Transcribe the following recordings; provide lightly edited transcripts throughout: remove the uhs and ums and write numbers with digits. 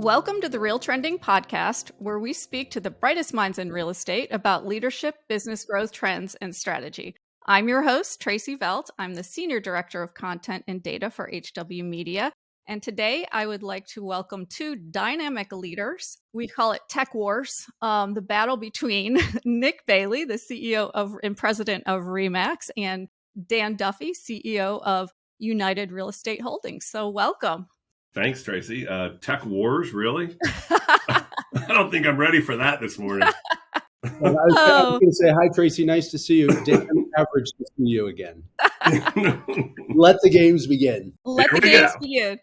Welcome to the RealTrending podcast, where we speak to the brightest minds in real estate about leadership, business growth, trends, and strategy. I'm your host, Tracey Velt. I'm the Senior Director of Content and Data for HW Media. And today I would like to welcome two dynamic leaders. We call it Tech Wars, the battle between Nick Bailey, the CEO and President of RE/MAX, and Dan Duffy, CEO of United Real Estate Holdings. So welcome. Thanks, Tracey. Tech Wars, really? I don't think I'm ready for that this morning. Well, I was going to say, hi, Tracey. Nice to see you. Dan, average to see you again. Let the games begin. Let the games begin.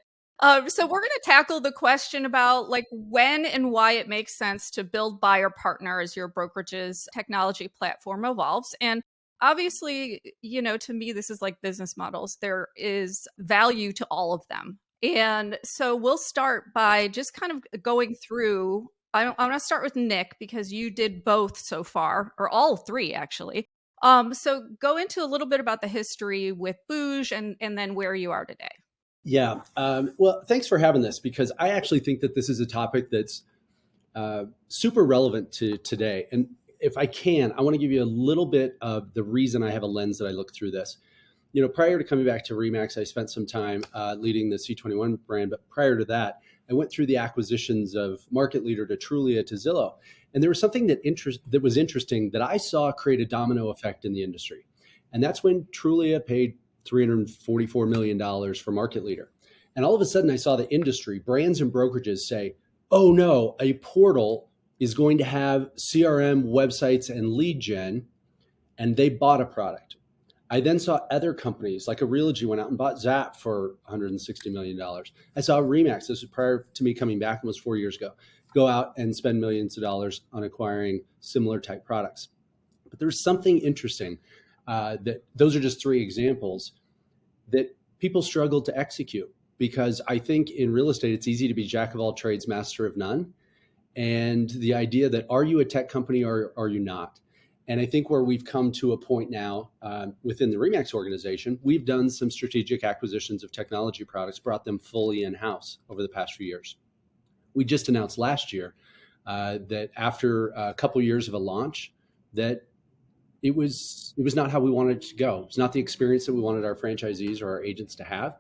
So we're going to tackle the question about when and why it makes sense to build, buy, or partner as your brokerage's technology platform evolves. And obviously, to me, this is like business models. There is value to all of them. And so we'll start by just kind of going through. I want to start with Nick because you did both so far, or all three actually. So go into a little bit about the history with Bouge and then where you are today. Yeah. Well, thanks for having this, because I actually think that this is a topic that's super relevant to today. And if I can, I want to give you a little bit of the reason I have a lens that I look through this. Prior to coming back to RE/MAX, I spent some time leading the C21 brand. But prior to that, I went through the acquisitions of Market Leader to Trulia to Zillow. And there was something that was interesting that I saw create a domino effect in the industry. And that's when Trulia paid $344 million for Market Leader. And all of a sudden, I saw the industry, brands and brokerages say, oh no, a portal is going to have CRM, websites, and lead gen. And they bought a product. I then saw other companies like a Realogy went out and bought Zap for $160 million. I saw RE/MAX, this was prior to me coming back, almost 4 years ago, go out and spend millions of dollars on acquiring similar type products. But there's something interesting that those are just three examples that people struggle to execute, because I think in real estate, it's easy to be jack of all trades, master of none. And the idea that, are you a tech company or are you not? And I think where we've come to a point now within the RE/MAX organization, we've done some strategic acquisitions of technology products, brought them fully in-house over the past few years. We just announced last year that after a couple of years of a launch, that it was not how we wanted it to go. It's not the experience that we wanted our franchisees or our agents to have.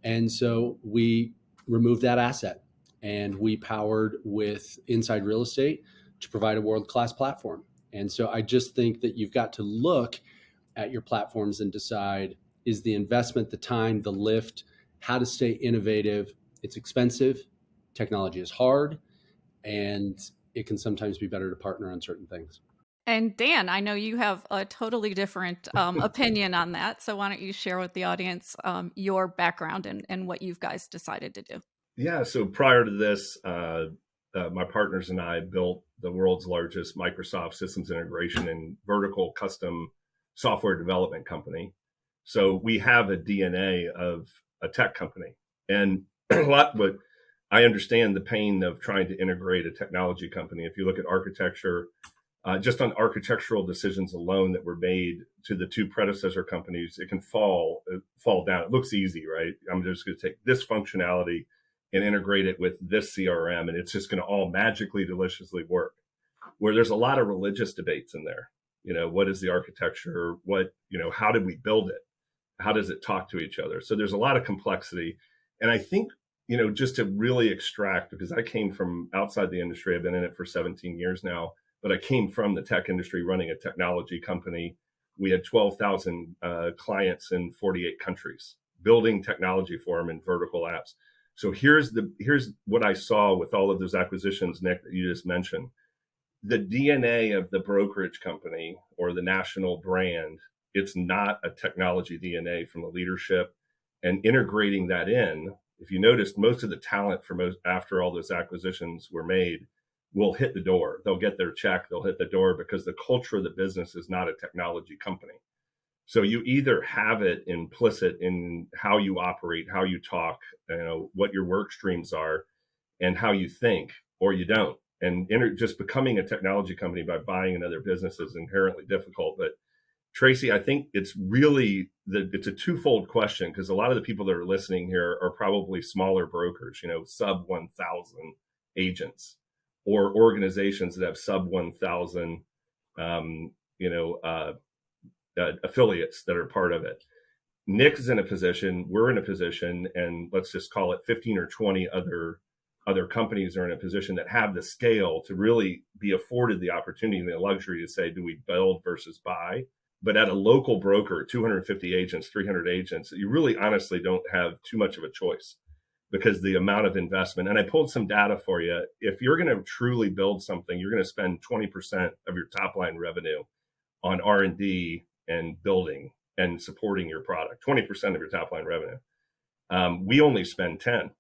And so we removed that asset and we powered with Inside Real Estate to provide a world-class platform. And so I just think that you've got to look at your platforms and decide, is the investment, the time, the lift, how to stay innovative? It's expensive. Technology is hard, and it can sometimes be better to partner on certain things. And Dan, I know you have a totally different opinion on that. So why don't you share with the audience your background and what you guys decided to do? Yeah. So prior to this, my partners and I built the world's largest Microsoft systems integration and vertical custom software development company. So we have a DNA of a tech company, and but I understand the pain of trying to integrate a technology company. If you look at architecture, just on architectural decisions alone that were made to the two predecessor companies, it can fall down. It looks easy, right? I'm just going to take this functionality and integrate it with this CRM, and it's just going to all magically, deliciously work. Where there's a lot of religious debates in there. What is the architecture? How did we build it? How does it talk to each other? So there's a lot of complexity. And I think, just to really extract, because I came from outside the industry, I've been in it for 17 years now, but I came from the tech industry running a technology company. We had 12,000 clients in 48 countries, building technology for them in vertical apps. So here's what I saw with all of those acquisitions, Nick, that you just mentioned. The DNA of the brokerage company or the national brand, it's not a technology DNA from the leadership, and integrating that in. If you noticed, most of the talent after all those acquisitions were made will hit the door. They'll get their check, they'll hit the door, because the culture of the business is not a technology company. So you either have it implicit in how you operate, how you talk, what your work streams are, and how you think, or you don't. And just becoming a technology company by buying another business is inherently difficult. But Tracey, I think it's a twofold question, because a lot of the people that are listening here are probably smaller brokers, sub 1,000 agents or organizations that have sub 1,000 affiliates that are part of it. Nick is in a position, we're in a position, and let's just call it 15 or 20 other companies are in a position that have the scale to really be afforded the opportunity and the luxury to say, do we build versus buy? But at a local broker, 250 agents, 300 agents, you really honestly don't have too much of a choice because the amount of investment. And I pulled some data for you. If you're going to truly build something, you're going to spend 20% of your top line revenue on R&D and building and supporting your product, 20% of your top line revenue. We only spend 10.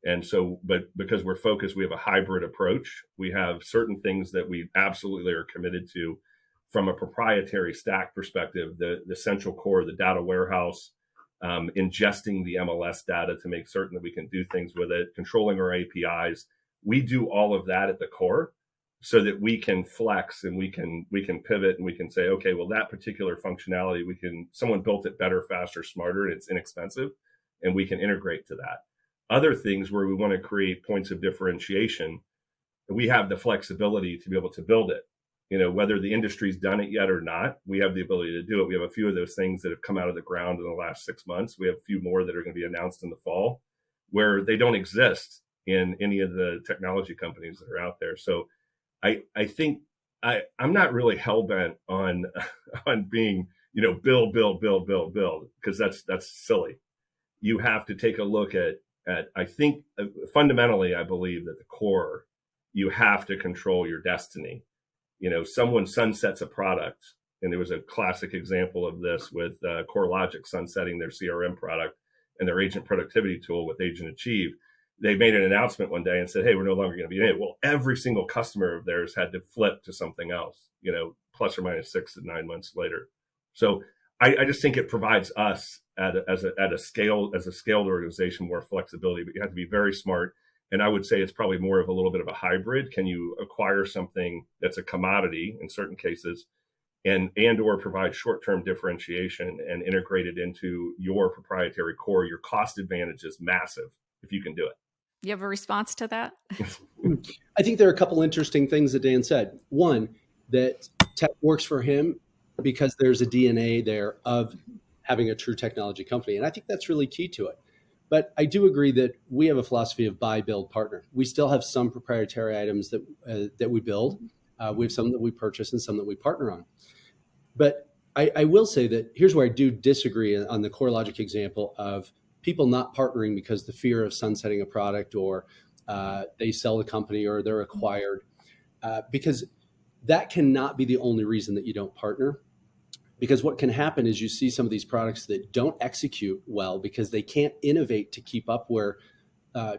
And so, but because we're focused, we have a hybrid approach. We have certain things that we absolutely are committed to from a proprietary stack perspective, the central core, the data warehouse, ingesting the MLS data to make certain that we can do things with it, controlling our APIs. We do all of that at the core so that we can flex and we can pivot and we can say, okay, well, that particular functionality, someone built it better, faster, smarter, and it's inexpensive, and we can integrate to that. Other things where we want to create points of differentiation, we have the flexibility to be able to build it. Whether the industry's done it yet or not, we have the ability to do it. We have a few of those things that have come out of the ground in the last 6 months. We have a few more that are going to be announced in the fall where they don't exist in any of the technology companies that are out there. So I think I'm not really hell-bent on being, build, because that's silly. You have to take a look at I think fundamentally, I believe that the core, you have to control your destiny. Someone sunsets a product, and there was a classic example of this with CoreLogic sunsetting their CRM product and their agent productivity tool with Agent Achieve. They made an announcement one day and said, hey, we're no longer going to be in it. Well, every single customer of theirs had to flip to something else, plus or minus 6 to 9 months later. So I just think it provides us as a scaled organization more flexibility, but you have to be very smart. And I would say it's probably more of a little bit of a hybrid. Can you acquire something that's a commodity in certain cases and or provide short-term differentiation and integrate it into your proprietary core? Your cost advantage is massive if you can do it. You have a response to that? I think there are a couple interesting things that Dan said. One, that tech works for him because there's a DNA there of having a true technology company. And I think that's really key to it. But I do agree that we have a philosophy of buy, build, partner. We still have some proprietary items that we build. We have some that we purchase and some that we partner on. But I will say that here's where I do disagree on the CoreLogic example of people not partnering because the fear of sunsetting a product or they sell the company or they're acquired, because that cannot be the only reason that you don't partner. Because what can happen is you see some of these products that don't execute well because they can't innovate to keep up where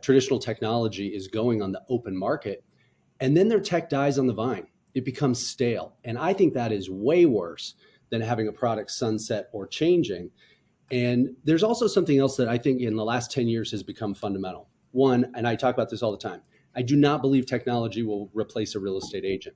traditional technology is going on the open market. And then their tech dies on the vine. It becomes stale. And I think that is way worse than having a product sunset or changing. And there's also something else that I think in the last 10 years has become fundamental. One, and I talk about this all the time, I do not believe technology will replace a real estate agent.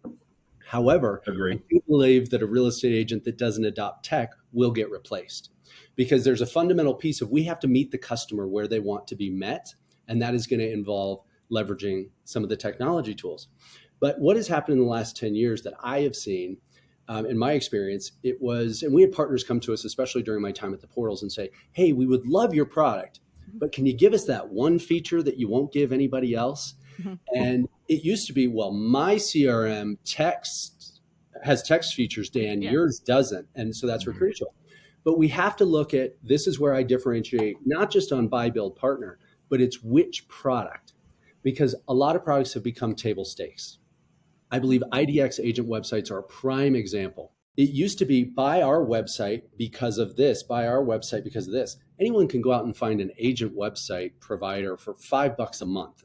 However, Agree. I do believe that a real estate agent that doesn't adopt tech will get replaced because there's a fundamental piece of we have to meet the customer where they want to be met. And that is going to involve leveraging some of the technology tools. But what has happened in the last 10 years that I have seen in my experience, and we had partners come to us, especially during my time at the portals and say, hey, we would love your product, but can you give us that one feature that you won't give anybody else? Mm-hmm. And it used to be, well, my CRM has text features, Dan, yours doesn't. And so that's crucial. But we have to look at, this is where I differentiate, not just on buy, build, partner, but it's which product, because a lot of products have become table stakes. I believe IDX agent websites are a prime example. It used to be buy our website because of this, buy our website because of this. Anyone can go out and find an agent website provider for $5 a month.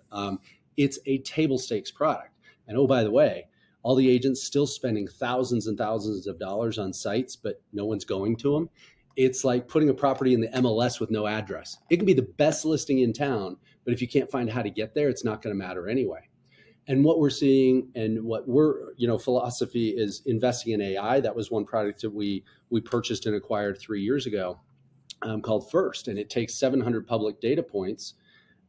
It's a table stakes product. And oh, by the way, all the agents still spending thousands and thousands of dollars on sites, but no one's going to them. It's like putting a property in the MLS with no address. It can be the best listing in town, but if you can't find how to get there, it's not going to matter anyway. And what we're seeing and what we're, philosophy is investing in AI. That was one product that we purchased and acquired 3 years ago called First. And it takes 700 public data points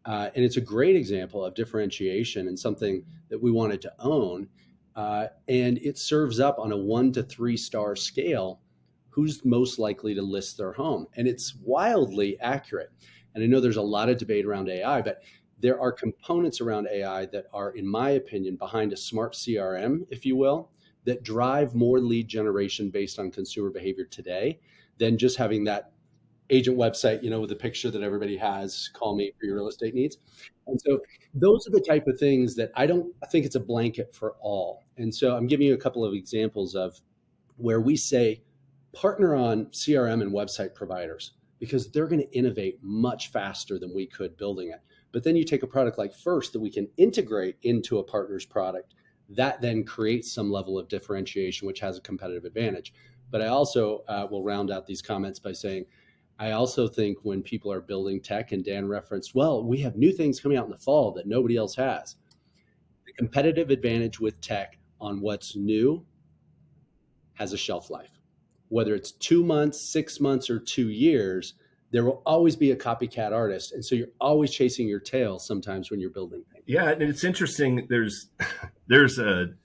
And it's a great example of differentiation and something that we wanted to own. And it serves up on a 1 to 3 star scale who's most likely to list their home. And it's wildly accurate. And I know there's a lot of debate around AI, but there are components around AI that are, in my opinion, behind a smart CRM, if you will, that drive more lead generation based on consumer behavior today than just having that agent website, with the picture that everybody has, call me for your real estate needs. And so those are the type of things that I think it's a blanket for all. And so I'm giving you a couple of examples of where we say partner on CRM and website providers because they're going to innovate much faster than we could building it. But then you take a product like First that we can integrate into a partner's product, that then creates some level of differentiation, which has a competitive advantage. But I also will round out these comments by saying, I also think when people are building tech, and Dan referenced, well, we have new things coming out in the fall that nobody else has. The competitive advantage with tech on what's new has a shelf life. Whether it's 2 months, 6 months, or 2 years, there will always be a copycat artist. And so you're always chasing your tail sometimes when you're building things. Yeah, and it's interesting. There's the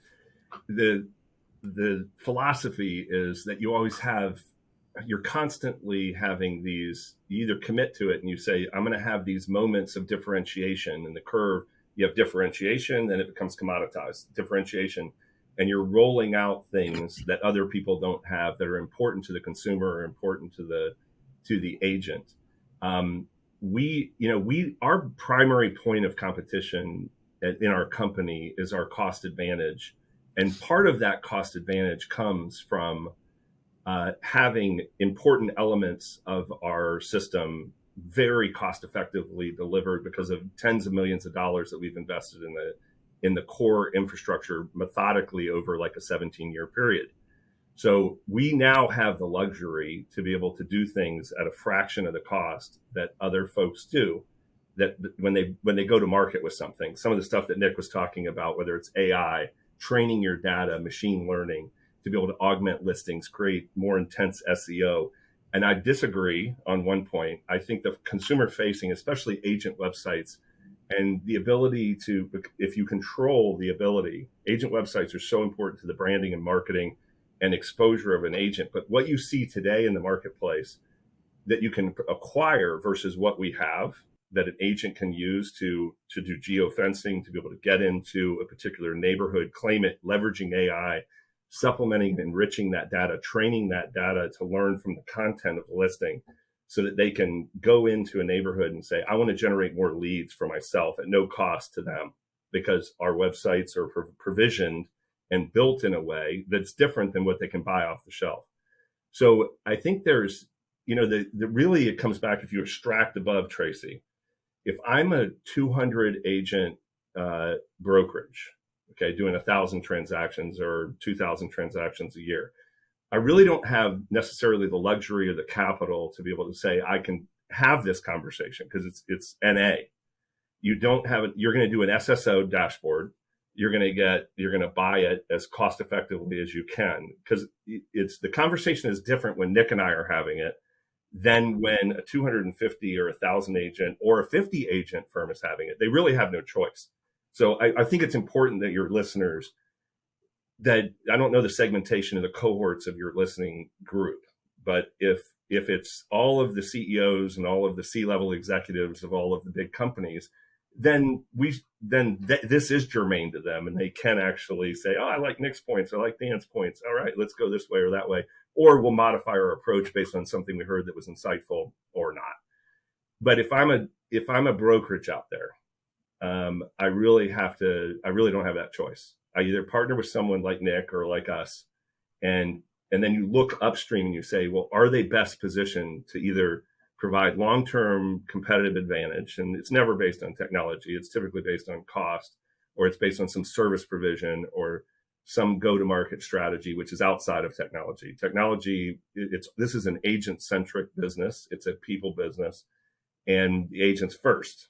philosophy is that you're constantly having these, you either commit to it and you say, I'm going to have these moments of differentiation in the curve. You have differentiation, then it becomes commoditized. Differentiation, and you're rolling out things that other people don't have that are important to the consumer or important to the agent. Our primary point of competition in our company is our cost advantage. And part of that cost advantage comes from having important elements of our system very cost effectively delivered because of tens of millions of dollars that we've invested in the core infrastructure methodically over like a 17-year period. So we now have the luxury to be able to do things at a fraction of the cost that other folks do, that when they go to market with something. Some of the stuff that Nick was talking about, whether it's AI, training your data, machine learning, to be able to augment listings, create more intense SEO. And I disagree on one point. I think the consumer facing, especially agent websites, and the ability to, if you control the ability, agent websites are so important to the branding and marketing and exposure of an agent. But what you see today in the marketplace that you can acquire versus what we have that an agent can use to do geofencing, to be able to get into a particular neighborhood, claim it, leveraging AI, supplementing, enriching that data, training that data to learn from the content of the listing so that they can go into a neighborhood and say, I want to generate more leads for myself at no cost to them because our websites are provisioned and built in a way that's different than what they can buy off the shelf. So I think there's, really it comes back if you extract above, Tracey. If I'm a 200 agent brokerage, okay, doing 1,000 transactions or 2,000 transactions a year, I really don't have necessarily the luxury or the capital to be able to say I can have this conversation because it's NA. You don't have it. You're going to do an SSO dashboard. You're going to buy it as cost effectively as you can because the conversation is different when Nick and I are having it than when a 250 or 1,000 agent or a 50 agent firm is having it. They really have no choice. So I think it's important that your listeners, that I don't know the segmentation of the cohorts of your listening group, but if it's all of the CEOs and all of the C-level executives of all of the big companies, then this is germane to them, and they can actually say, oh, I like Nick's points, I like Dan's points. All right, let's go this way or that way, or we'll modify our approach based on something we heard that was insightful or not. But if I'm a brokerage out there, I really don't have that choice. I either partner with someone like Nick or like us, and then you look upstream and you say, well, are they best positioned to either provide long-term competitive advantage? And it's never based on technology. It's typically based on cost, or it's based on some service provision or some go-to-market strategy, which is outside of technology. Technology, this is an agent-centric business. It's a people business, and the agent's first.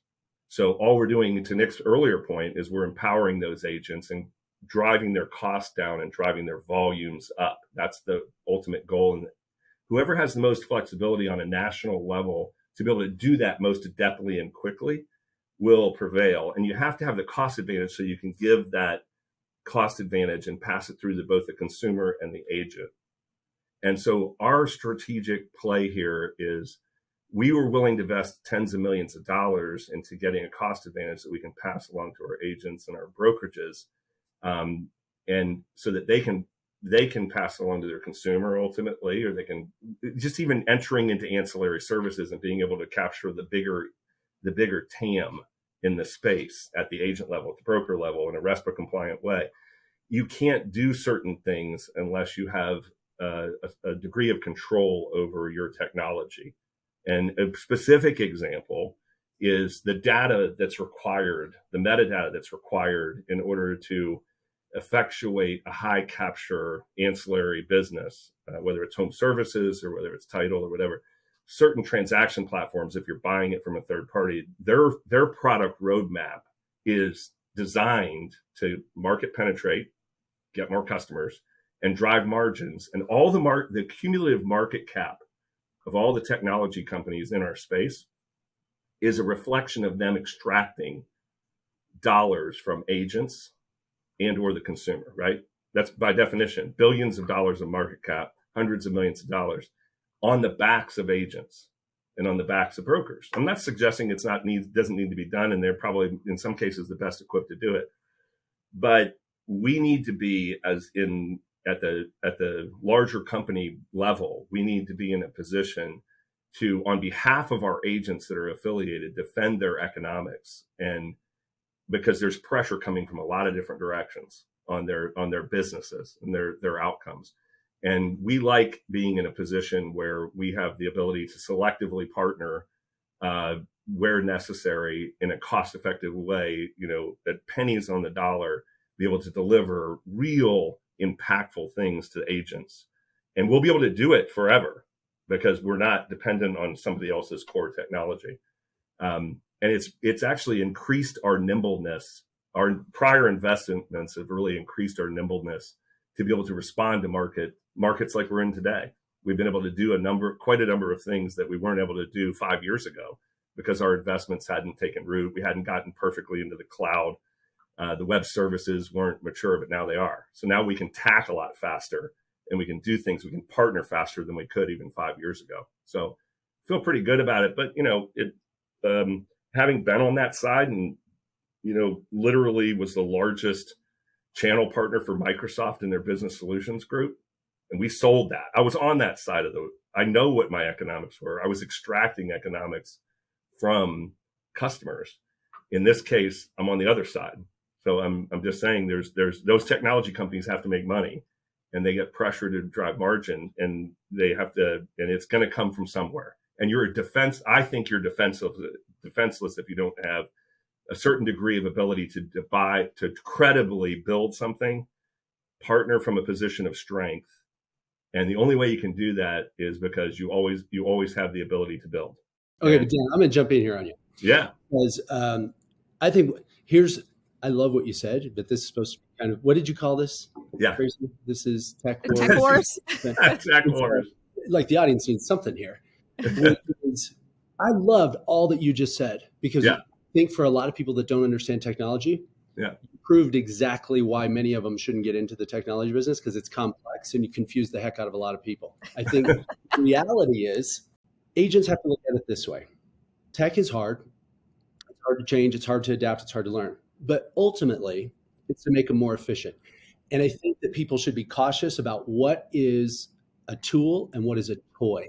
So all we're doing, to Nick's earlier point, is we're empowering those agents and driving their costs down and driving their volumes up. That's the ultimate goal. And whoever has the most flexibility on a national level to be able to do that most adeptly and quickly, will prevail. And you have to have the cost advantage so you can give that cost advantage and pass it through to both the consumer and the agent. And so our strategic play here is we were willing to invest tens of millions of dollars into getting a cost advantage that we can pass along to our agents and our brokerages, and so that they can pass along to their consumer ultimately, or they can just even entering into ancillary services and being able to capture the bigger TAM in the space at the agent level, at the broker level, in a RESPA compliant way. You can't do certain things unless you have a degree of control over your technology. And a specific example is the data that's required, the metadata that's required in order to effectuate a high capture ancillary business, whether it's home services or whether it's title or whatever. Certain transaction platforms, if you're buying it from a third party, their product roadmap is designed to market penetrate, get more customers, and drive margins. And all the cumulative market cap of all the technology companies in our space is a reflection of them extracting dollars from agents and or the consumer, right? That's by definition, billions of dollars of market cap, hundreds of millions of dollars on the backs of agents and on the backs of brokers. I'm not suggesting doesn't need to be done, and they're probably in some cases the best equipped to do it. But we need to be at the larger company level, we need to be in a position to, on behalf of our agents that are affiliated, defend their economics, and because there's pressure coming from a lot of different directions on their businesses and their outcomes. And we like being in a position where we have the ability to selectively partner where necessary in a cost-effective way, at pennies on the dollar, be able to deliver real impactful things to agents. And we'll be able to do it forever because we're not dependent on somebody else's core technology. And it's actually increased our nimbleness. Our prior investments have really increased our nimbleness to be able to respond to markets like we're in today. We've been able to do quite a number of things that we weren't able to do 5 years ago because our investments hadn't taken root. We hadn't gotten perfectly into the cloud. The web services weren't mature, but now they are. So now we can tack a lot faster and we can do things. We can partner faster than we could even 5 years ago. So feel pretty good about it. But, having been on that side and, literally was the largest channel partner for Microsoft in their business solutions group. And we sold that. I was on that side I know what my economics were. I was extracting economics from customers. In this case, I'm on the other side. So I'm just saying there's those technology companies have to make money and they get pressure to drive margin, and they have to, and it's going to come from somewhere. And I think you're defenseless if you don't have a certain degree of ability to credibly build something, partner from a position of strength. And the only way you can do that is because you always have the ability to build. Okay, but Dan, I'm going to jump in here on you. Yeah. Because I think I love what you said, but this is supposed to be kind of, what did you call this? Yeah. Tracy? This is Tech Wars. Tech Wars. Tech Wars. Like the audience needs something here. I loved all that you just said, because I think for a lot of people that don't understand technology, you proved exactly why many of them shouldn't get into the technology business, because it's complex and you confuse the heck out of a lot of people. I think the reality is agents have to look at it this way. Tech is hard. It's hard to change. It's hard to adapt. It's hard to learn. But ultimately, it's to make them more efficient. And I think that people should be cautious about what is a tool and what is a toy.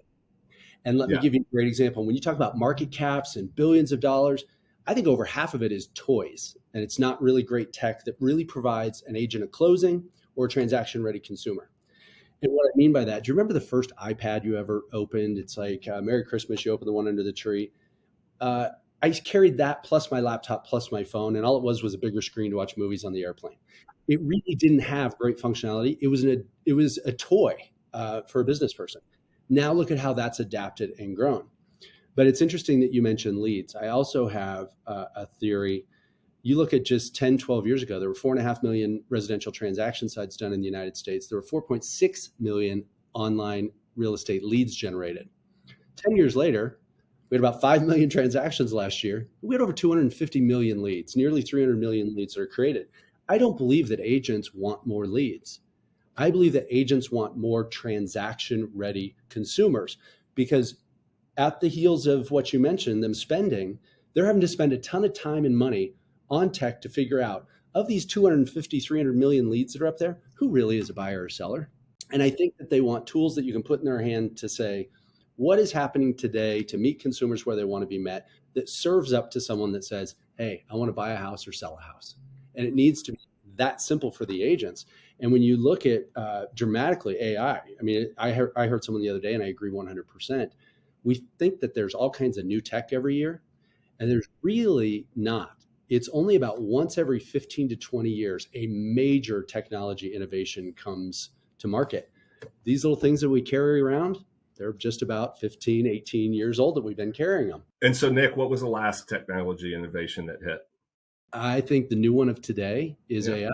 And let me give you a great example. When you talk about market caps and billions of dollars, I think over half of it is toys. And it's not really great tech that really provides an agent a closing or a transaction-ready consumer. And what I mean by that, do you remember the first iPad you ever opened? It's like, Merry Christmas, you open the one under the tree. I carried that plus my laptop plus my phone, and all it was a bigger screen to watch movies on the airplane. It really didn't have great functionality. It was a toy for a business person. Now look at how that's adapted and grown. But it's interesting that you mentioned leads. I also have a theory. You look at just 10, 12 years ago, there were 4.5 million residential transaction sites done in the United States. There were 4.6 million online real estate leads generated. 10 years later, We had about 5 million transactions last year. We had over 250 million leads, nearly 300 million leads that are created. I don't believe that agents want more leads. I believe that agents want more transaction-ready consumers, because at the heels of what you mentioned, them spending, they're having to spend a ton of time and money on tech to figure out, of these 250, 300 million leads that are up there, who really is a buyer or seller? And I think that they want tools that you can put in their hand to say, what is happening today to meet consumers where they want to be met, that serves up to someone that says, hey, I want to buy a house or sell a house. And it needs to be that simple for the agents. And when you look at dramatically AI, I mean, I heard someone the other day, and I agree 100%. We think that there's all kinds of new tech every year, and there's really not. It's only about once every 15 to 20 years, a major technology innovation comes to market. These little things that we carry around, they're just about 15, 18 years old that we've been carrying them. And so, Nick, what was the last technology innovation that hit? I think the new one of today is AI,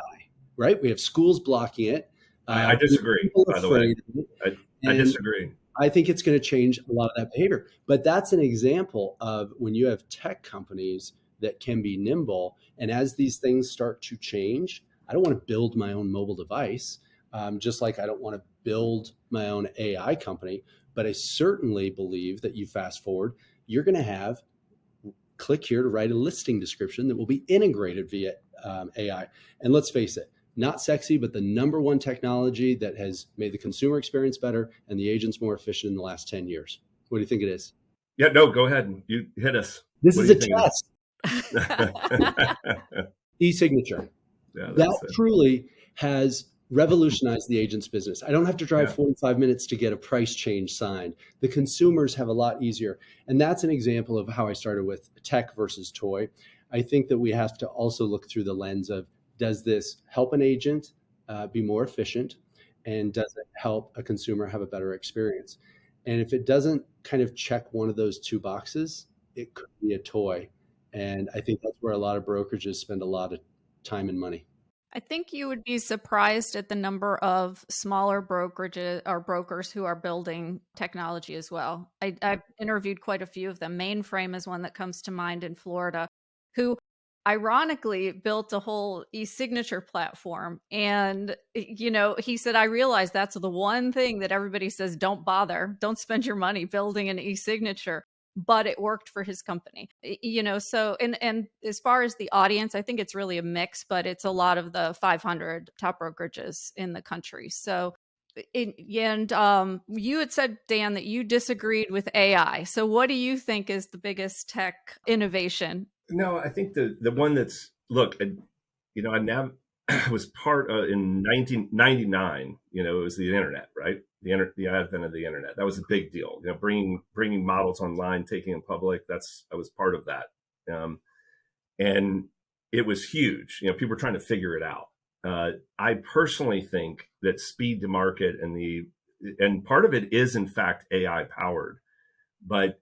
right? We have schools blocking it. I disagree, by the way. I disagree. I think it's going to change a lot of that behavior. But that's an example of when you have tech companies that can be nimble. And as these things start to change, I don't want to build my own mobile device, just like I don't want to build my own AI company. But I certainly believe that you fast forward, you're going to have click here to write a listing description that will be integrated via AI. And let's face it, not sexy, but the number one technology that has made the consumer experience better and the agents more efficient in the last 10 years. What do you think it is? Yeah, no, go ahead. You hit us. This is a test. E-signature. Yeah, that truly has revolutionized the agent's business. I don't have to drive 45 minutes to get a price change signed. The consumers have a lot easier. And that's an example of how I started with tech versus toy. I think that we have to also look through the lens of, does this help an agent be more efficient? And does it help a consumer have a better experience? And if it doesn't kind of check one of those two boxes, it could be a toy. And I think that's where a lot of brokerages spend a lot of time and money. I think you would be surprised at the number of smaller brokerages or brokers who are building technology as well. I've interviewed quite a few of them. Mainframe is one that comes to mind in Florida, who ironically built a whole e-signature platform. And, he said, I realized that's the one thing that everybody says, don't spend your money building an e-signature. But it worked for his company, so, and as far as the audience, I think it's really a mix, but it's a lot of the 500 top brokerages in the country. So, you had said, Dan, that you disagreed with AI. So what do you think is the biggest tech innovation? No, I think the one that's, look, I was part in 1999, it was the internet, right? The advent of the internet. That was a big deal. Bringing models online, taking them public. I was part of that. And it was huge. People were trying to figure it out. I personally think that speed to market and part of it is in fact AI powered, but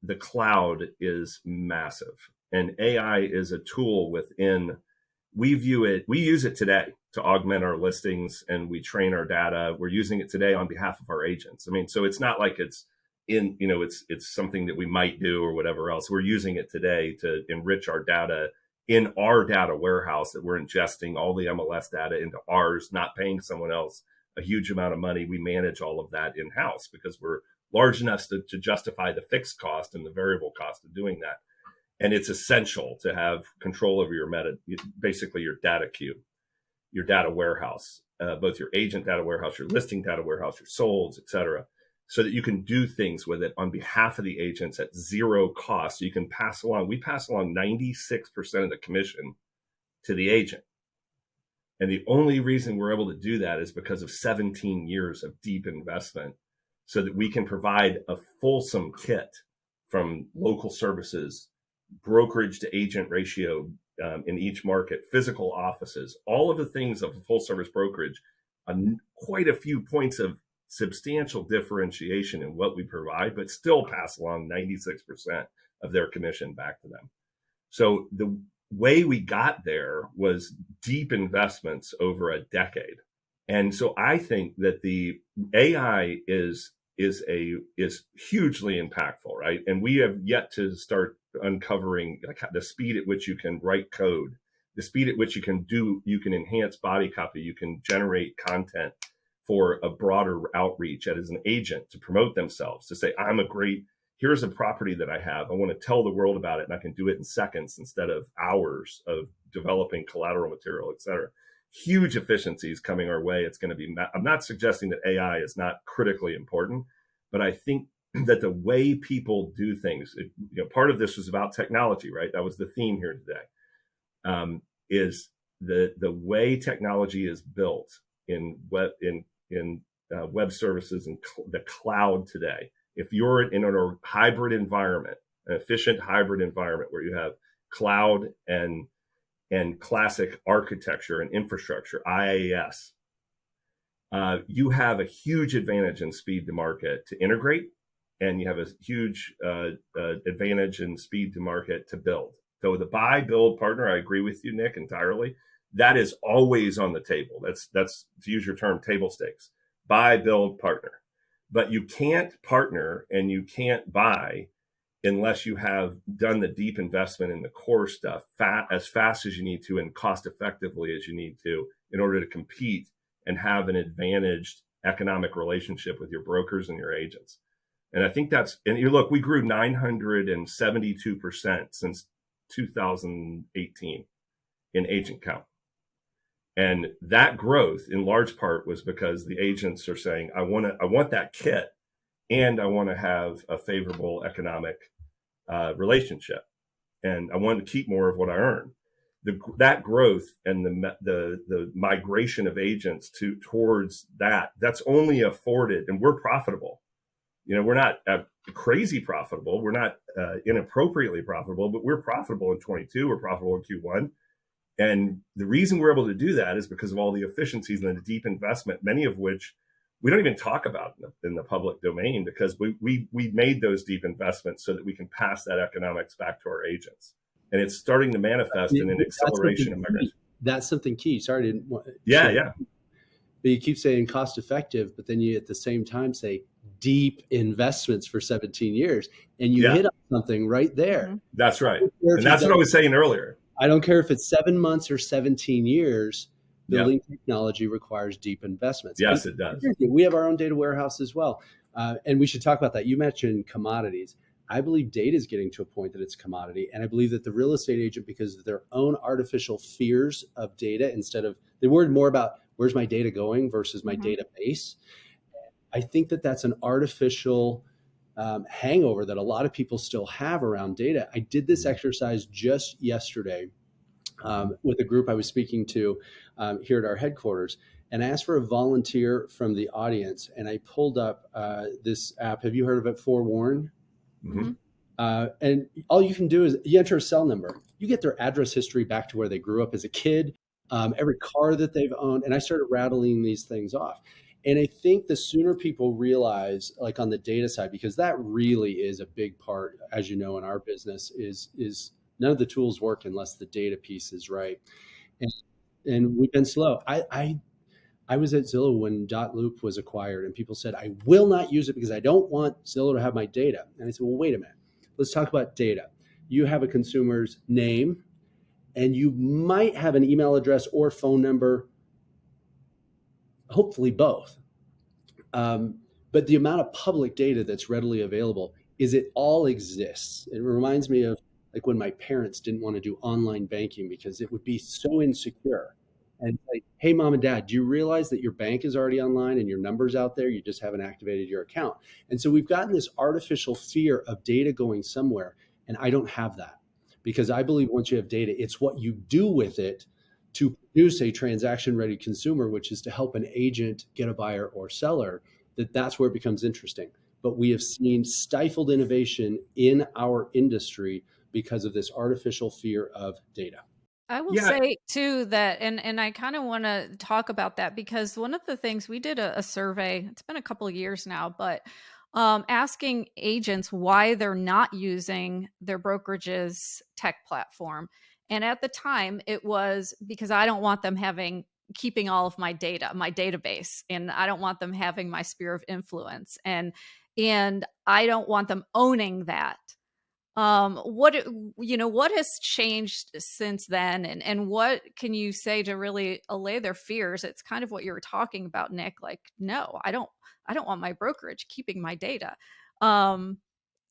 the cloud is massive, and AI is a tool within. We use it today to augment our listings, and we train our data. We're using it today on behalf of our agents. So it's not like it's it's something that we might do or whatever else. We're using it today to enrich our data in our data warehouse that we're ingesting all the MLS data into ours, not paying someone else a huge amount of money. We manage all of that in-house because we're large enough to justify the fixed cost and the variable cost of doing that. And it's essential to have control over basically your data cube, your data warehouse, both your agent data warehouse, your listing data warehouse, your solds, et cetera, so that you can do things with it on behalf of the agents at zero cost. So you can we pass along 96% of the commission to the agent. And the only reason we're able to do that is because of 17 years of deep investment, so that we can provide a fulsome kit from local services, brokerage to agent ratio in each market, physical offices, all of the things of a full service brokerage, quite a few points of substantial differentiation in what we provide, but still pass along 96% of their commission back to them. So the way we got there was deep investments over a decade. And so I think that the AI is is hugely impactful, right? And we have yet to start uncovering like the speed at which you can write code, the speed at which you can enhance body copy, you can generate content for a broader outreach as an agent to promote themselves, to say, here's a property that I have. I want to tell the world about it, and I can do it in seconds instead of hours of developing collateral material, et cetera. Huge efficiencies coming our way. It's going to be, I'm not suggesting that AI is not critically important, but I think that the way people do things, part of this was about technology, right? That was the theme here today, is the way technology is built in web services and the cloud today. If you're in a hybrid environment, an efficient hybrid environment where you have cloud and classic architecture and infrastructure, IaaS, you have a huge advantage in speed to market to integrate, and you have a huge advantage in speed to market to build. So the buy, build, partner, I agree with you, Nick, entirely. That is always on the table. That's to use your term, table stakes. Buy, build, partner. But you can't partner and you can't buy unless you have done the deep investment in the core stuff as fast as you need to and cost effectively as you need to in order to compete and have an advantaged economic relationship with your brokers and your agents. And I think we grew 972% since 2018 in agent count. And that growth in large part was because the agents are saying, I want that kit, and I want to have a favorable economic relationship, and I want to keep more of what I earn. That growth and the migration of agents towards that's only afforded, and we're profitable. We're not crazy profitable. We're not inappropriately profitable, but we're profitable in 22. We're profitable in Q1. And the reason we're able to do that is because of all the efficiencies and the deep investment, many of which we don't even talk about in the public domain, because we made those deep investments so that we can pass that economics back to our agents. And it's starting to manifest in an acceleration of migration. That's something key. Sorry, I didn't want. Yeah. But you keep saying cost effective, but then you at the same time say deep investments for 17 years, and you hit on something right there. Mm-hmm. That's right. And that's what I was saying earlier. I don't care if it's 7 months or 17 years, building technology requires deep investments. Yes, it does. We have our own data warehouse as well. And we should talk about that. You mentioned commodities. I believe data is getting to a point that it's commodity. And I believe that the real estate agent, because of their own artificial fears of data, instead of, they worried more about where's my data going versus my database. I think that that's an artificial hangover that a lot of people still have around data. I did this exercise just yesterday with a group I was speaking to here at our headquarters, and I asked for a volunteer from the audience, and I pulled up this app. Have you heard of it, Forewarn? Mm-hmm. And all you can do is you enter a cell number. You get their address history back to where they grew up as a kid, every car that they've owned, and I started rattling these things off. And I think the sooner people realize, like on the data side, because that really is a big part, as you know, in our business, is none of the tools work unless the data piece is right. And we've been slow. I was at Zillow when .loop was acquired, and people said, I will not use it because I don't want Zillow to have my data. And I said, well, wait a minute. Let's talk about data. You have a consumer's name, and you might have an email address or phone number, hopefully both. But the amount of public data that's readily available is it all exists. It reminds me of like when my parents didn't want to do online banking because it would be so insecure. And like, hey, mom and dad, do you realize that your bank is already online and your number's out there? You just haven't activated your account. And so we've gotten this artificial fear of data going somewhere. And I don't have that, because I believe once you have data, it's what you do with it to produce a transaction-ready consumer, which is to help an agent get a buyer or seller, that's where it becomes interesting. But we have seen stifled innovation in our industry because of this artificial fear of data. I will say too that, and I kind of want to talk about that, because one of the things we did a survey, it's been a couple of years now, but asking agents why they're not using their brokerage's tech platform. And at the time it was because I don't want them having keeping all of my data, my database, and I don't want them having my sphere of influence, and I don't want them owning that. What has changed since then, and what can you say to really allay their fears? It's kind of what you were talking about, Nick. Like, no, I don't want my brokerage keeping my data.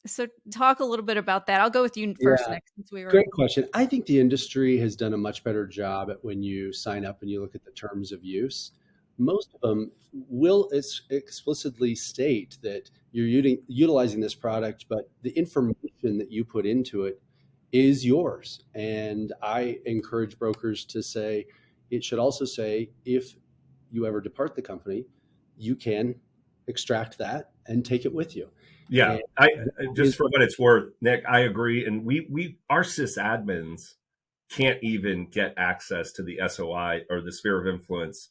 So talk a little bit about that. I'll go with you first, Yeah. Nick, since we were. Great question. I think the industry has done a much better job at when you sign up and you look at the terms of use. Most of them will explicitly state that you're utilizing this product, but the information that you put into it is yours. And I encourage brokers to say, it should also say, if you ever depart the company, you can extract that and take it with you. Yeah, And I just for what it's worth, Nick, I agree. And our sysadmins can't even get access to the SOI or the sphere of influence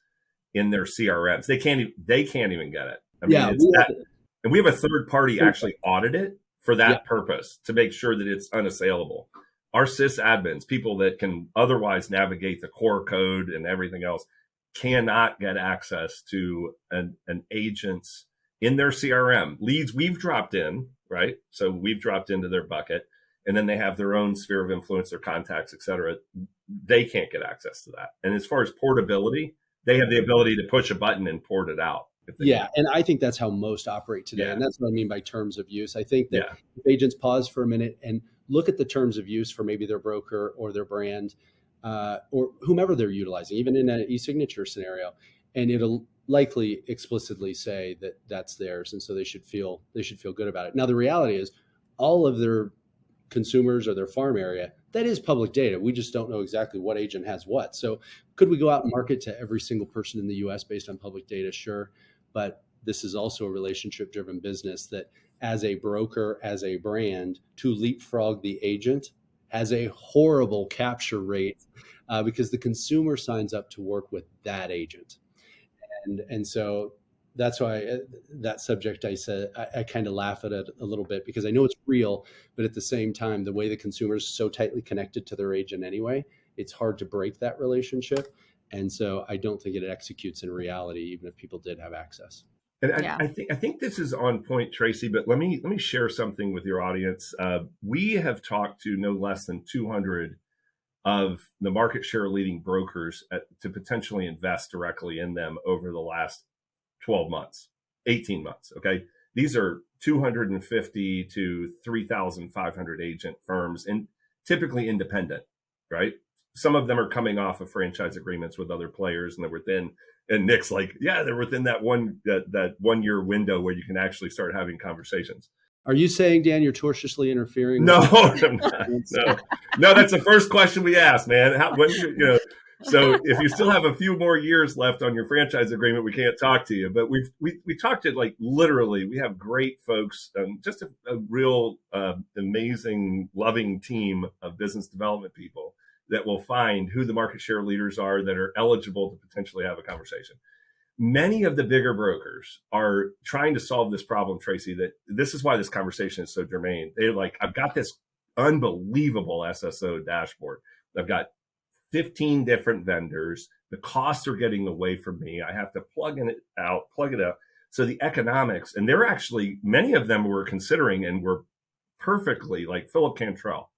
in their CRMs. They can't even get it. I mean, it's that, and we have a third party actually audit it for that purpose to make sure that it's unassailable. Our sysadmins, people that can otherwise navigate the core code and everything else, cannot get access to an agent's in their CRM leads we've dropped in, right? So we've dropped into their bucket, and then they have their own sphere of influence, their contacts, et cetera. They can't get access to that. And as far as portability, they have the ability to push a button and port it out. Yeah, and I think that's how most operate today. And that's what I mean by terms of use. I think that if agents pause for a minute and look at the terms of use for maybe their broker or their brand, or whomever they're utilizing, even in an e-signature scenario, and it'll likely explicitly say that that's theirs, and so they should feel good about it. Now, the reality is, all of their consumers or their farm area, that is public data. We just don't know exactly what agent has what. So, could we go out and market to every single person in the U.S. based on public data? Sure, but this is also a relationship-driven business that, as a broker, as a brand, to leapfrog the agent has a horrible capture rate because the consumer signs up to work with that agent. And so that's why that subject, I said, I kind of laugh at it a little bit because I know it's real, but at the same time, the way the consumer is so tightly connected to their agent anyway, it's hard to break that relationship. And so I don't think it executes in reality, even if people did have access. And I think this is on point, Tracey, but let me share something with your audience. We have talked to no less than 200 of the market share leading brokers to potentially invest directly in them over the last 12 months, 18 months. Okay. These are 250 to 3,500 agent firms and typically independent, right? Some of them are coming off of franchise agreements with other players and they're within, and Nick's like, yeah, they're within that 1 year window where you can actually start having conversations. Are you saying, Dan, you're tortiously interfering? No, I'm not. No, that's the first question we ask, man. So if you still have a few more years left on your franchise agreement, we can't talk to you. But we talked to, like, literally, we have great folks, just a real amazing, loving team of business development people that will find who the market share leaders are that are eligible to potentially have a conversation. Many of the bigger brokers are trying to solve this problem, Tracey, that this is why this conversation is so germane. They're like, I've got this unbelievable SSO dashboard. I've got 15 different vendors. The costs are getting away from me. I have to plug it out. So the economics, and they're actually, many of them were considering and were perfectly, like Philip Cantrell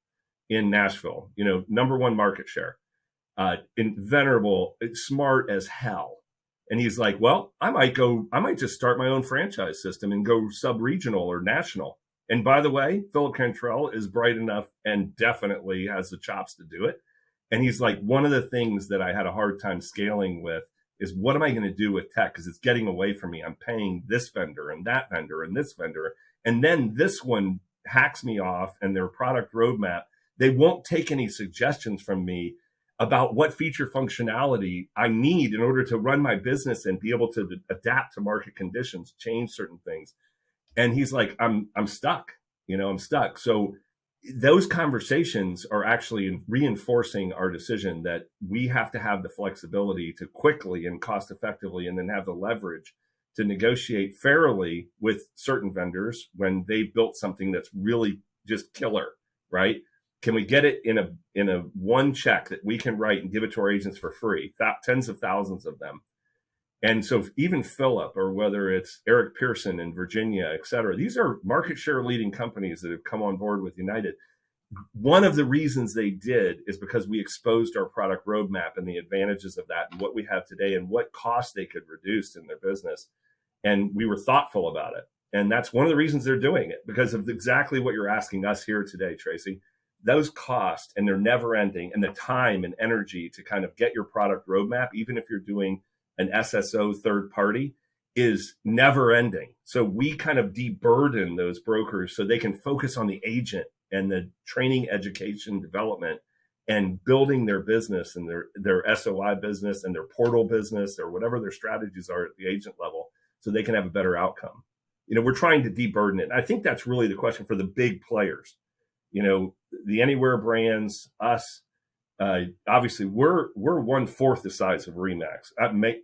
in Nashville, #1 market share, venerable, smart as hell. And he's like, well, I might just start my own franchise system and go sub-regional or national. And by the way, Philip Cantrell is bright enough and definitely has the chops to do it. And he's like, one of the things that I had a hard time scaling with is, what am I going to do with tech? Because it's getting away from me. I'm paying this vendor and that vendor and this vendor. And then this one hacks me off, and their product roadmap, they won't take any suggestions from me about what feature functionality I need in order to run my business and be able to adapt to market conditions, change certain things. And he's like, I'm stuck, I'm stuck. So those conversations are actually reinforcing our decision that we have to have the flexibility to quickly and cost effectively, and then have the leverage to negotiate fairly with certain vendors when they built something that's really just killer, right? Can we get it in a one check that we can write and give it to our agents for free? Tens of thousands of them. And so even Philip, or whether it's Eric Pearson in Virginia, et cetera, these are market share leading companies that have come on board with United. One of the reasons they did is because we exposed our product roadmap and the advantages of that and what we have today and what costs they could reduce in their business. And we were thoughtful about it. And that's one of the reasons they're doing it, because of exactly what you're asking us here today, Tracey. Those costs, and they're never ending, and the time and energy to kind of get your product roadmap, even if you're doing an SSO third party, is never ending. So we kind of deburden those brokers so they can focus on the agent and the training, education, development, and building their business and their SOI business and their portal business or whatever their strategies are at the agent level, so they can have a better outcome. We're trying to deburden it. And I think that's really the question for the big players. The Anywhere brands, us, obviously we're 1/4 the size of Remax.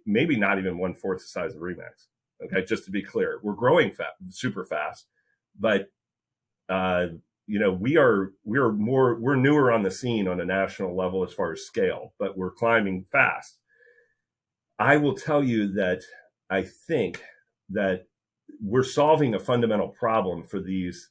Maybe not even 1/4 the size of Remax. Okay, just to be clear, we're growing super fast, but we're newer on the scene on a national level as far as scale, but we're climbing fast. I will tell you that I think that we're solving a fundamental problem for these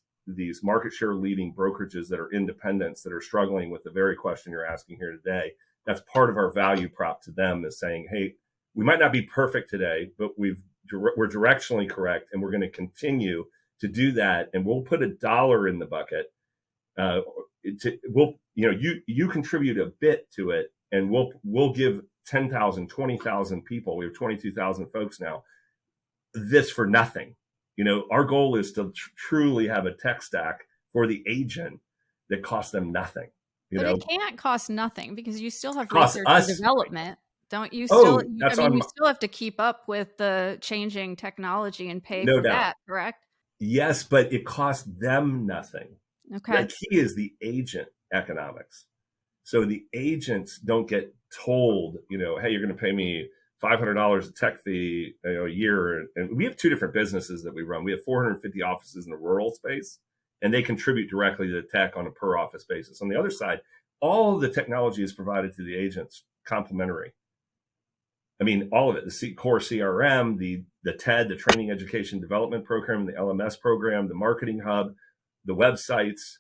market share leading brokerages that are independents that are struggling with the very question you're asking here today. That's part of our value prop to them, is saying, hey, we might not be perfect today, but we're directionally correct, and we're going to continue to do that, and we'll put $1 in the bucket. You contribute a bit to it, and we'll give 10,000, 20,000 people. We have 22,000 folks now. This for nothing. Our goal is to truly have a tech stack for the agent that costs them nothing. But it can't cost nothing, because you still have Costs research us. and development. Don't you Oh, still? that's you still have to keep up with the changing technology and pay No for doubt. that, correct? Yes, but it costs them nothing. Okay. The key is the agent economics. So the agents don't get told, hey, you're going to pay me $500 a tech fee a year. And we have two different businesses that we run. We have 450 offices in the rural space, and they contribute directly to the tech on a per office basis. On the other side, all of the technology is provided to the agents complimentary. I mean, all of it, the core CRM, the TED, the training education development program, the LMS program, the marketing hub, the websites,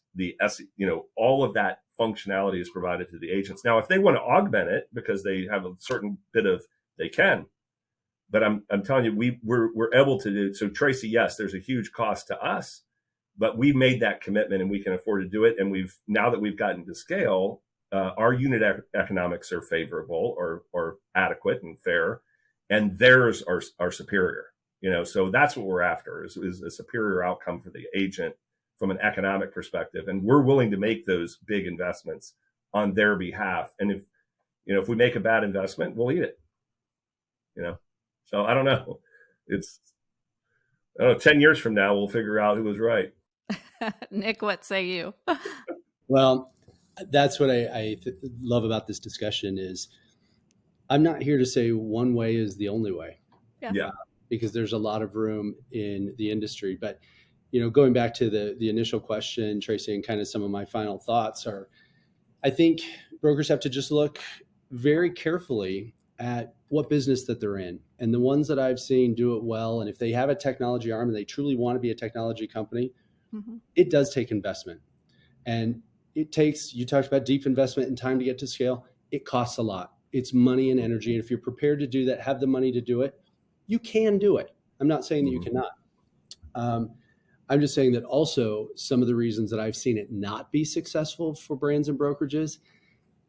all of that functionality is provided to the agents. Now, if they want to augment it because they have a certain bit of, they can, but I'm telling you, we're able to do. So Tracey, yes, there's a huge cost to us, but we made that commitment and we can afford to do it. And now that we've gotten to scale, our unit economics are favorable or adequate and fair, and theirs are superior. So that's what we're after is a superior outcome for the agent from an economic perspective, and we're willing to make those big investments on their behalf. And if we make a bad investment, we'll eat it. So I don't know. 10 years from now, we'll figure out who was right. Nick, what say you? Well, that's what I love about this discussion is I'm not here to say one way is the only way. Yeah. Because there's a lot of room in the industry. But, going back to the initial question, Tracey, and kind of some of my final thoughts are, I think brokers have to just look very carefully at what business that they're in. And the ones that I've seen do it well, and if they have a technology arm and they truly want to be a technology company, it does take investment. And it takes, you talked about deep investment and time to get to scale. It costs a lot. It's money and energy. And if you're prepared to do that, have the money to do it, you can do it. I'm not saying that you cannot. I'm just saying that also some of the reasons that I've seen it not be successful for brands and brokerages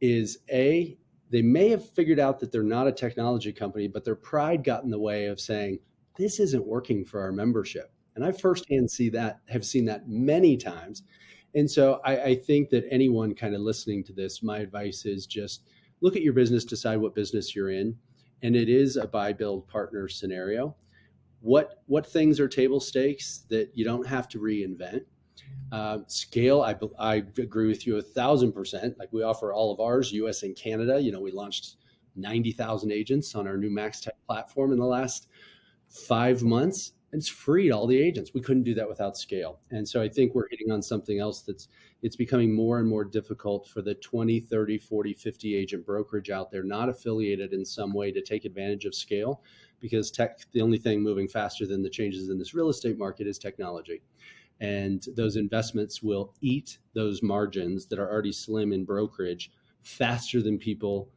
is they may have figured out that they're not a technology company, but their pride got in the way of saying, this isn't working for our membership. And I firsthand have seen that many times. And so I think that anyone kind of listening to this, my advice is just look at your business, decide what business you're in. And it is a buy, build, partner scenario. What things are table stakes that you don't have to reinvent? Scale, I agree with you 1,000%. Like we offer all of ours, US and Canada. We launched 90,000 agents on our new Max Tech platform in the last 5 months. and it's free to all the agents. We couldn't do that without scale. And so I think we're hitting on something else it's becoming more and more difficult for the 20, 30, 40, 50 agent brokerage out there, not affiliated in some way, to take advantage of scale, because the only thing moving faster than the changes in this real estate market is technology. And those investments will eat those margins that are already slim in brokerage faster than people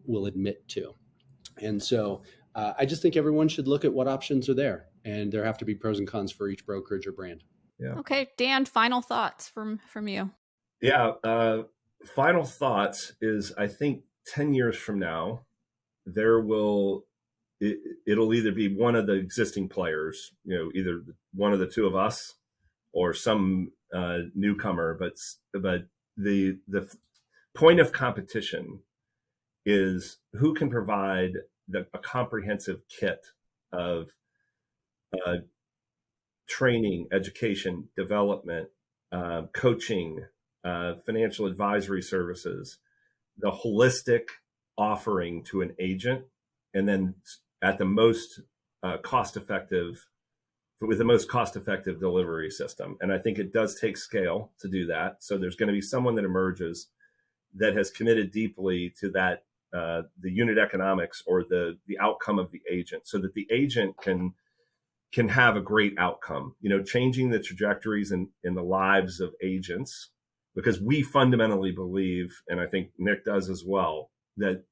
will admit to. And so I just think everyone should look at what options are there, and there have to be pros and cons for each brokerage or brand. Yeah. Okay, Dan, final thoughts from you. Yeah. Final thoughts is, I think 10 years from now, it'll either be one of the existing players, either one of the two of us or some newcomer, but the point of competition is who can provide a comprehensive kit of training, education, development, coaching, financial advisory services, the holistic offering to an agent, and then at the most cost-effective, with the most cost-effective delivery system. And I think it does take scale to do that. So there's going to be someone that emerges that has committed deeply to that, the unit economics or the outcome of the agent, so that the agent can have a great outcome, changing the trajectories in the lives of agents, because we fundamentally believe, and I think Nick does as well, that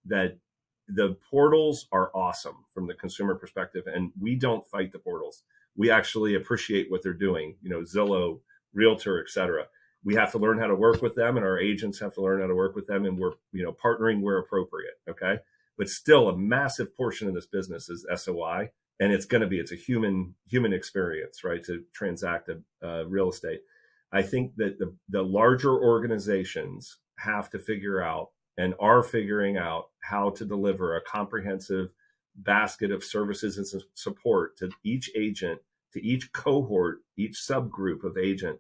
the portals are awesome from the consumer perspective, and we don't fight the portals. We actually appreciate what they're doing, Zillow, Realtor, et cetera. We have to learn how to work with them, and our agents have to learn how to work with them, and we're, partnering where appropriate. Okay. But still, a massive portion of this business is SOI, and it's a human experience, right? To transact real estate. I think that the larger organizations have to figure out, and are figuring out, how to deliver a comprehensive basket of services and support to each agent, to each cohort, each subgroup of agent,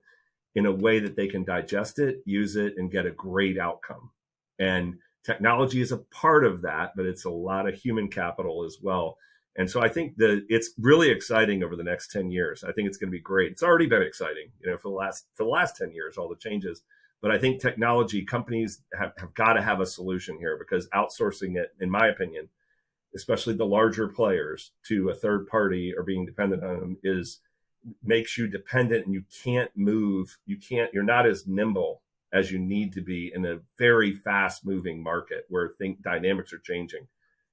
in a way that they can digest it, use it, and get a great outcome. And technology is a part of that, but it's a lot of human capital as well. And so I think that it's really exciting over the next 10 years. I think it's going to be great. It's already been exciting, for the last 10 years, all the changes. But I think technology companies have got to have a solution here, because outsourcing it, in my opinion, especially the larger players, to a third party or being dependent on them, makes you dependent, and you can't move. You're not as nimble as you need to be in a very fast moving market where dynamics are changing.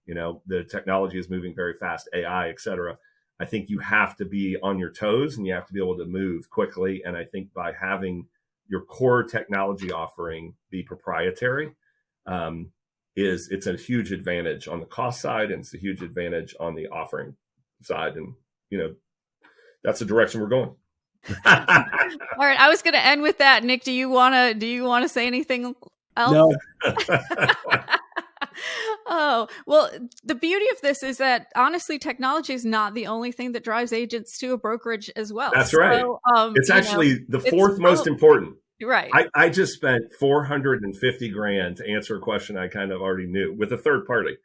The technology is moving very fast, AI, et cetera. I think you have to be on your toes, and you have to be able to move quickly. And I think by having your core technology offering be proprietary, it's a huge advantage on the cost side, and it's a huge advantage on the offering side. And, that's the direction we're going. All right. I was going to end with that. Nick, do you want to say anything else? No. Oh, well, the beauty of this is that, honestly, technology is not the only thing that drives agents to a brokerage as well. That's right. It's actually the fourth most important. Right. I just spent $450,000 to answer a question I kind of already knew with a third party.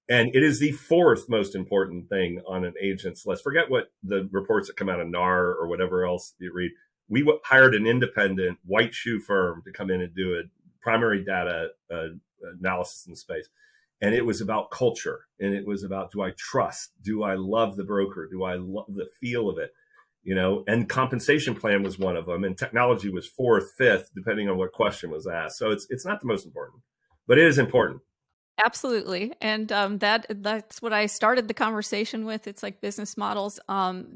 And it is the fourth most important thing on an agent's list. Forget what the reports that come out of NAR or whatever else you read. We hired an independent white shoe firm to come in and do a primary data analysis in the space. And it was about culture. And it was about, do I trust? Do I love the broker? Do I love the feel of it? And compensation plan was one of them. And technology was fourth, fifth, depending on what question was asked. So it's not the most important, but it is important. Absolutely. And that's what I started the conversation with. It's like business models.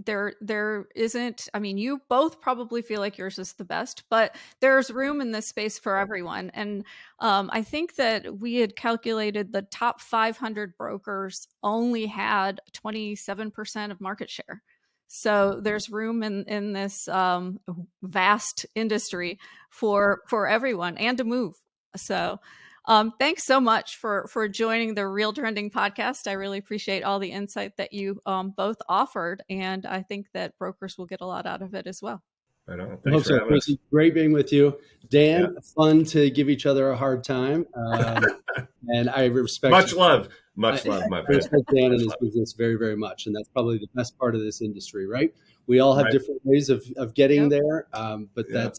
There isn't, you both probably feel like yours is the best, but there's room in this space for everyone. And I think that we had calculated the top 500 brokers only had 27% of market share. So there's room in this vast industry for everyone, and to move. So thanks so much for joining the RealTrending podcast. I really appreciate all the insight that you both offered, and I think that brokers will get a lot out of it as well. Right on. Thanks for having us. Great being with you, Dan. Yeah. Fun to give each other a hard time, and I respect. Much love. Much love, my I friend. respect Dan and his business very, very much. And that's probably the best part of this industry, right? We all have Right. different ways of getting Yep. there. But Yeah.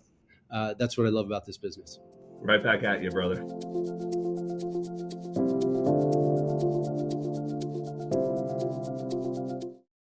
that's what I love about this business. Right back at you, brother.